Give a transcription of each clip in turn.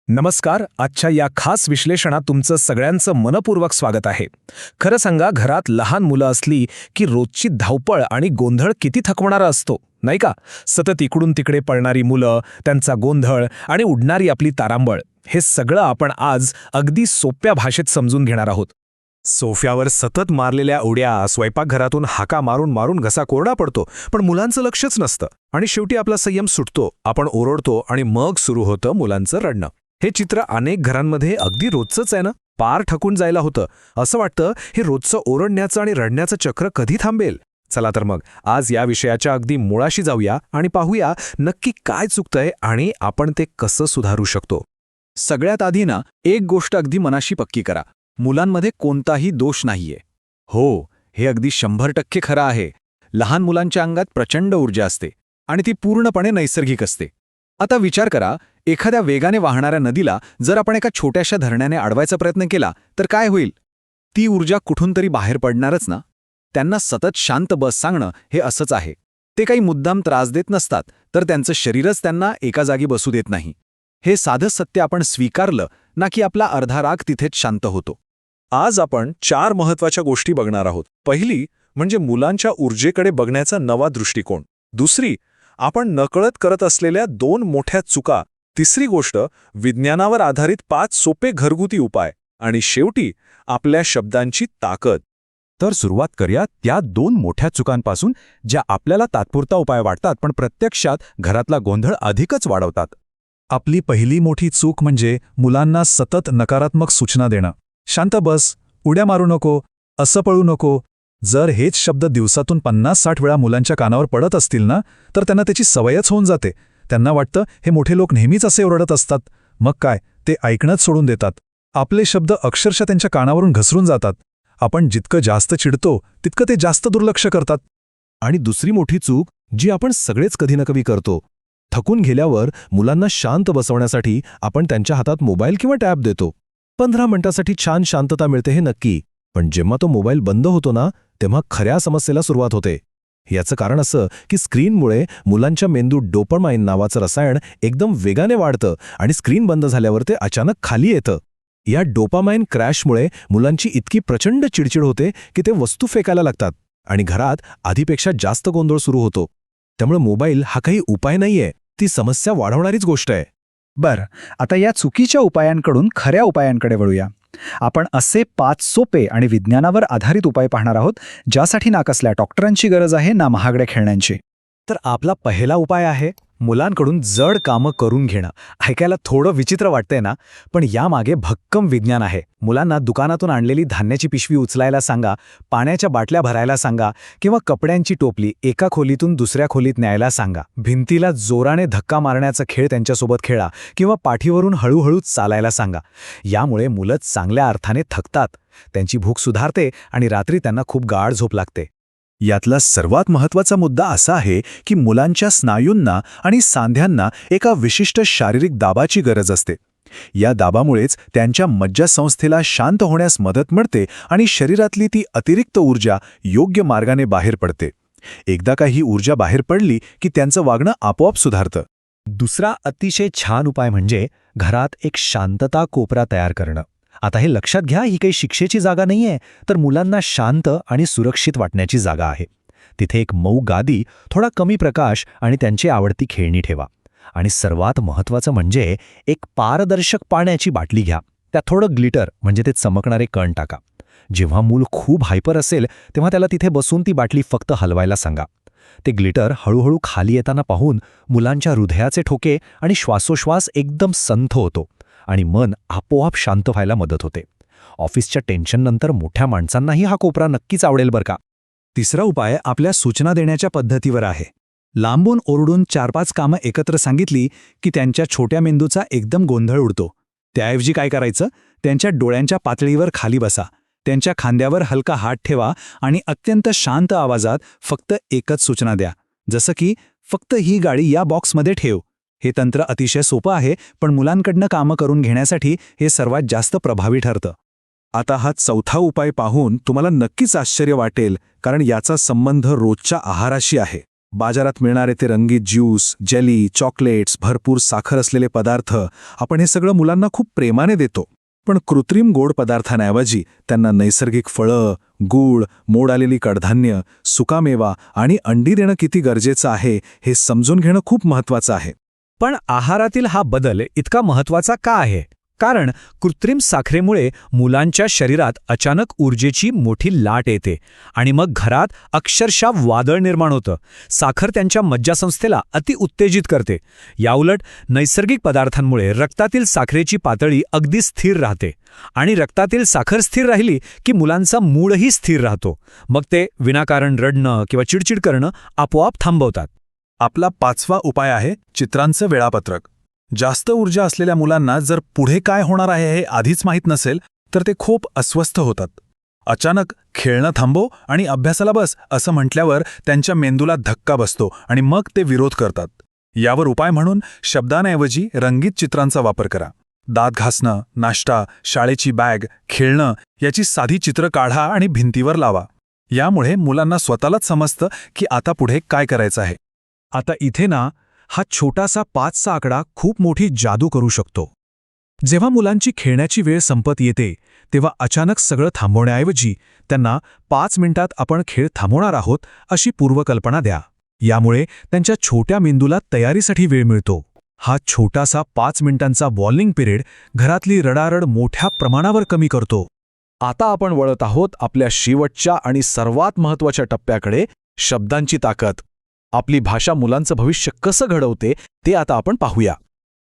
नमस्कार. आजच्या या खास विश्लेषणात तुमचं सगळ्यांचं मनपूर्वक स्वागत आहे. खरं सांगा, घरात लहान मुलं असली की रोजची धावपळ आणि गोंधळ किती थकवणारा असतो, नाही का? सतत इकडून तिकडे पळणारी मुलं, त्यांचा गोंधळ आणि उडणारी आपली तारांबळ, हे सगळं आपण आज अगदी सोप्या भाषेत समजून घेणार आहोत. सोफ्यावर सतत मारलेल्या उड्या, स्वयंपाकघरातून हाका मारून मारून घसा कोरडा पडतो, पण मुलांचं लक्षच नसतं आणि शेवटी आपला संयम सुटतो, आपण ओरडतो आणि मग सुरू होतं मुलांचं रडणं. हे चित्र अनेक घरांमध्ये अगदी रोजचंच आहे ना? पार ठकून जायला होतं. असं वाटतं हे रोजचं ओरडण्याचं आणि रडण्याचं चक्र कधी थांबेल? चला तर मग आज या विषयाच्या अगदी मुळाशी जाऊया आणि पाहूया नक्की काय चुकतंय आणि आपण ते कसं सुधारू शकतो. सगळ्यात आधी ना, एक गोष्ट अगदी मनाशी पक्की करा. मुलांमध्ये कोणताही दोष नाहीये. हो, हे अगदी 100% खरं आहे. लहान मुलांच्या अंगात प्रचंड ऊर्जा असते आणि ती पूर्णपणे नैसर्गिक असते. आता विचार करा, एखाद्या वेगाने वाहणाऱ्या नदीला जर आपण एका छोट्याशा धरण्याने अडवायचा प्रयत्न केला तर काय होईल? ती ऊर्जा कुठून तरी बाहेर पडणारच ना. त्यांना सतत शांत बस सांगणं हे असंच आहे. ते काही मुद्दाम त्रास देत नसतात, तर त्यांचं शरीरच त्यांना एका जागी बसू देत नाही. हे साधं सत्य आपण स्वीकारलं ना की आपला अर्धा राग तिथेच शांत होतो. आज आपण 4 महत्त्वाच्या गोष्टी बघणार आहोत. पहिली म्हणजे मुलांच्या ऊर्जेकडे बघण्याचा नवा दृष्टिकोन. दुसरी, आपण नकळत करत असलेल्या 2 मोठ्या चुका. तिसरी गोष्ट, विज्ञानावर आधारित 5 सोपे घरगुती उपाय. आणि शेवटी, आपल्या शब्दांची ताकद. तर सुरुवात करूया त्या 2 मोठ्या चुकांपासून, ज्या आपल्याला तात्पुरता उपाय वाटतात पण प्रत्यक्षात घरातला गोंधळ अधिकच वाढवतात. आपली पहिली मोठी चूक म्हणजे मुलांना सतत नकारात्मक सूचना देणं. शांत बस, उड्या मारू नको, असं पळू नको. जर हेच शब्द दिवसातून 50-60 वेळा मुलांच्या कानावर पडत असतील ना, तर त्यांना त्याची सवयच होऊन जाते. त्यांना वाटतं हे मोठे लोक नेहमीच असे ओरडत असतात. मग काय, ते ऐकणंच सोडून देतात. आपले शब्द अक्षरशः त्यांच्या कानावरून घसरून जातात. आपण जितकं जास्त चिडतो तितकं ते जास्त दुर्लक्ष करतात. आणि दुसरी मोठी चूक, जी आपण सगळेच कधी ना कधी करतो, थकून गेल्यावर मुलांना शांत बसवण्यासाठी आपण त्यांच्या हातात मोबाईल किंवा टॅब देतो. 15 मिनिटांसाठी छान शांतता मिळते हे नक्की, पण जेव्हा तो मोबाईल बंद होतो ना, तेव्हा खऱ्या समस्येला सुरुवात होते. याचं कारण असं की स्क्रीनमुळे मुलांच्या मेंदूत डोपामाइन नावाचं रसायन एकदम वेगाने वाढतं आणि स्क्रीन बंद झाल्यावर ते अचानक खाली येतं. या डोपामाइन क्रॅशमुळे मुलांची इतकी प्रचंड चिडचिड होते की ते वस्तू फेकायला लागतात आणि घरात आधीपेक्षा जास्त गोंधळ सुरू होतो. त्यामुळे मोबाईल हा काही उपाय नाहीये, ती समस्या वाढवणारीच गोष्ट आहे. बरं, आता या चुकीच्या उपायांकडून खऱ्या उपायांकडे वळूया. आपण असे 5 सोपे आणि विज्ञानावर आधारित उपाय पाहणार आहोत, ज्यासाठी ना कसल्या डॉक्टरांची गरज आहे ना महागड्या खेळण्यांची. तर आपला पहिला उपाय आहे मुलांकडून जड कामं करून घेणं. ऐकायला थोडं विचित्र वाटतंय ना, पण यामागे भक्कम विज्ञान आहे. मुलांना दुकानातून आणलेली धान्याची पिशवी उचलायला सांगा, पाण्याच्या बाटल्या भरायला सांगा किंवा कपड्यांची टोपली एका खोलीतून दुसऱ्या खोलीत न्यायला सांगा. भिंतीला जोराने धक्का मारण्याचा खेळ त्यांच्यासोबत खेळा किंवा पाठीवरून हळूहळू चालायला सांगा. यामुळे मुलं चांगल्या अर्थाने थकतात, त्यांची भूक सुधारते आणि रात्री त्यांना खूप गाढ झोप लागते. यातला सर्वात महत्त्वाचा मुद्दा असा आहे की मुलांच्या स्नायूंना आणि सांध्यांना एका विशिष्ट शारीरिक दाबाची गरज असते. या दाबामुळेच त्यांच्या मज्जासंस्थेला शांत होण्यास मदत मिळते आणि शरीरातली ती अतिरिक्त ऊर्जा योग्य मार्गाने बाहेर पडते. एकदा का ही ऊर्जा बाहेर पडली की त्यांचं वागणं आपोआप सुधारतं. दुसरा अतिशय छान उपाय म्हणजे घरात एक शांतता कोपरा तयार करणं. आता हे लक्षात घ्या, ही काही शिक्षेची जागा नाहीये, तर मुलांना शांत आणि सुरक्षित वाटण्याची जागा आहे. तिथे एक मऊ गादी, थोडा कमी प्रकाश आणि त्यांची आवडती खेळणी ठेवा. आणि सर्वात महत्त्वाचं म्हणजे एक पारदर्शक पाण्याची बाटली घ्या. त्यात थोडं ग्लिटर म्हणजे ते चमकणारे कण टाका. जेव्हा मूल खूप हायपर असेल तेव्हा त्याला तिथे बसून ती बाटली फक्त हलवायला सांगा. ते ग्लिटर हळूहळू खाली येताना पाहून मुलांच्या हृदयाचे ठोके आणि श्वासोश्वास एकदम संथ होतो आणि मन आपोआप शांत व्हायला मदत होते. ऑफिसच्या टेन्शननंतर मोठ्या माणसांनाही हा कोपरा नक्कीच आवडेल बरं का. तिसरा उपाय आपल्या सूचना देण्याच्या पद्धतीवर आहे. लांबून ओरडून 4-5 कामं एकत्र सांगितली की त्यांच्या छोट्या मेंदूचा एकदम गोंधळ उडतो. त्याऐवजी काय करायचं, त्यांच्या डोळ्यांच्या पातळीवर खाली बसा, त्यांच्या खांद्यावर हलका हात ठेवा आणि अत्यंत शांत आवाजात फक्त एकच सूचना द्या, जसं की फक्त ही गाडी या बॉक्समध्ये ठेव. हे तंत्र अतिशय सोपं आहे, पण मुलांकडनं कामं करून घेण्यासाठी हे सर्वात जास्त प्रभावी ठरतं. आता हा चौथा उपाय पाहून तुम्हाला नक्कीच आश्चर्य वाटेल, कारण याचा संबंध रोजच्या आहाराशी आहे. बाजारात मिळणारे ते रंगीत ज्यूस, जेली, चॉकलेट्स, भरपूर साखर असलेले पदार्थ आपण हे सगळं मुलांना खूप प्रेमाने देतो. पण कृत्रिम गोड पदार्थांऐवजी त्यांना नैसर्गिक फळं, गूळ, मोड आलेली कडधान्य, सुकामेवा आणि अंडी देणं किती गरजेचं आहे हे समजून घेणं खूप महत्त्वाचं आहे. पण आहारातील हा बदल इतका महत्वाचा का आहे? कारण कृत्रिम साखरेमुळे मुलांच्या शरीरात अचानक ऊर्जेची मोठी लाट येते आणि मग घरात अक्षरशः वादळ निर्माण होतं. साखर त्यांच्या मज्जासंस्थेला अतिउत्तेजित करते. याउलट नैसर्गिक पदार्थांमुळे रक्तातील साखरेची पातळी अगदी स्थिर राहते आणि रक्तातील साखर स्थिर राहिली की मुलांचा मूडही स्थिर राहतो. मग ते विनाकारण रडणं किंवा चिडचिड करणं आपोआप थांबवतात. आपला 5वा उपाय आहे चित्रांचं वेळापत्रक. जास्त ऊर्जा असलेल्या मुलांना जर पुढे काय होणार आहे हे आधीच माहीत नसेल तर ते खूप अस्वस्थ होतात. अचानक खेळणं थांबव आणि अभ्यासाला बस असं म्हटल्यावर त्यांच्या मेंदूला धक्का बसतो आणि मग ते विरोध करतात. यावर उपाय म्हणून शब्दांऐवजी रंगीत चित्रांचा वापर करा. दात घासणं, नाश्ता, शाळेची बॅग, खेळणं याची साधी चित्र काढा आणि भिंतीवर लावा. यामुळे मुलांना स्वतःलाच समजतं की आता पुढे काय करायचं आहे. आता इथे ना हा छोटासा 5चा आकडा खूप मोठी जादू करू शकतो. जेव्हा मुलांची खेळण्याची वेळ संपत येते तेव्हा अचानक सगळं थांबवण्याऐवजी त्यांना 5 मिनिटात आपण खेळ थांबवणार आहोत अशी पूर्वकल्पना द्या. यामुळे त्यांच्या छोट्या मेंदूला तयारीसाठी वेळ मिळतो. हा छोटासा 5 मिनिटांचा वॉर्निंग पिरियड घरातली रडारड मोठ्या प्रमाणावर कमी करतो. आता आपण वळत आहोत आपल्या शेवटच्या आणि सर्वात महत्त्वाच्या टप्प्याकडे, शब्दांची ताकद. आपली भाषा मुलांचं भविष्य कसं घडवते ते आता आपण पाहूया.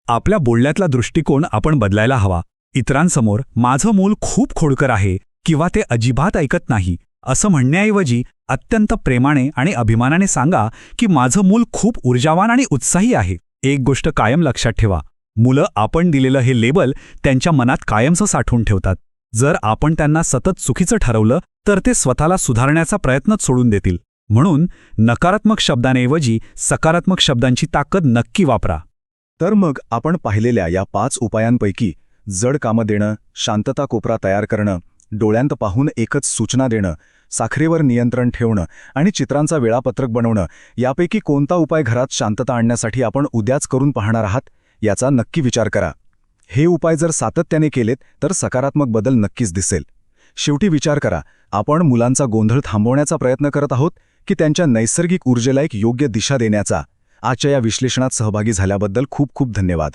आपल्या बोलण्यातला दृष्टिकोन आपण बदलायला हवा. इतरांसमोर माझं मूल खूप खोडकर आहे किंवा ते अजिबात ऐकत नाही असं म्हणण्याऐवजी अत्यंत प्रेमाने आणि अभिमानाने सांगा की माझं मूल खूप ऊर्जावान आणि उत्साही आहे. एक गोष्ट कायम लक्षात ठेवा, मुलं आपण दिलेलं हे लेबल त्यांच्या मनात कायमचं साठवून ठेवतात. जर आपण त्यांना सतत चुकीचं ठरवलं तर ते स्वतःला सुधारण्याचा प्रयत्नच सोडून देतील. म्हणून नकारात्मक शब्दांऐवजी सकारात्मक शब्दांची ताकद नक्की वापरा. तर मग आपण पाहिलेल्या या 5 उपायांपैकी जड कामं देणं, शांतता कोपरा तयार करणं, डोळ्यांत पाहून एकच सूचना देणं, साखरेवर नियंत्रण ठेवणं आणि चित्रांचा वेळापत्रक बनवणं यापैकी कोणता उपाय घरात शांतता आणण्यासाठी आपण उद्याच करून पाहणार आहात याचा नक्की विचार करा. हे उपाय जर सातत्याने केलेत तर सकारात्मक बदल नक्कीच दिसेल. शेवटी विचार करा, आपण मुलांचा गोंधळ थांबवण्याचा प्रयत्न करत आहोत की त्यांच्या नैसर्गिक ऊर्जेला एक योग्य दिशा देण्याचा. आजच्या या विश्लेषणात सहभागी झाल्याबद्दल खूप खूप धन्यवाद.